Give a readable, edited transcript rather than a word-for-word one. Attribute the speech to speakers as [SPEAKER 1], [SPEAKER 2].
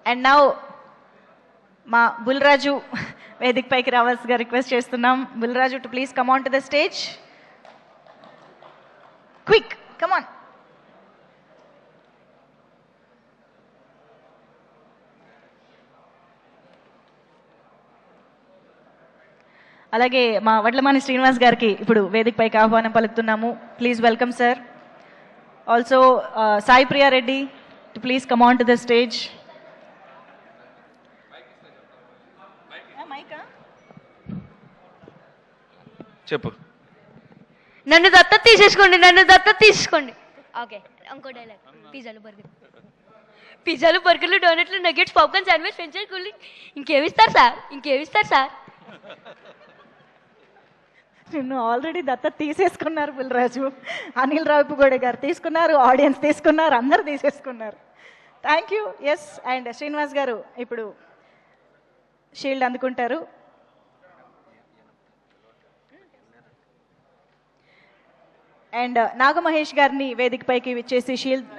[SPEAKER 1] And now మా బుల్రాజు వేదిక పైకి రావాల్సిగా రిక్వెస్ట్ చేస్తున్నాం. Bulraju to please come on to the stage. Quick come on. అలాగే మా వడ్లమాని శ్రీనివాస్ గారికి ఇప్పుడు వేదిక పైకి ఆహ్వానం పలుకుతున్నాము. Please welcome sir. Also Sai Priya Reddy to please come on to the stage.
[SPEAKER 2] చెప్పు.
[SPEAKER 3] నన్ను దత్తత తీసేసుకోండి, నన్ను దత్తత తీసుకోండి. ఓకే, ఇంకో డైలాగ్. పిజ్జాలు బర్గర్లు డోనట్లు nuggets popcorn sandwich French fries cool drink ఇంకేమిస్తారు సార్, ఇంకేమిస్తారు సార్?
[SPEAKER 1] నిన్ను ఆల్రెడీ దత్తత తీసేసుకున్నారు బుల్రాజు. అనిల్ రావిపూడి గారు తీసుకున్నారు, ఆడియన్స్ తీసుకున్నారు, అందరు తీసేసుకున్నారు. Thank you. Yes, and Srinivas గారు ఇప్పుడు షీల్డ్ అందుకుంటారు. అండ్ నాగమహేష్ గారిని వేదికపైకి విచ్చేసి షీల్డ్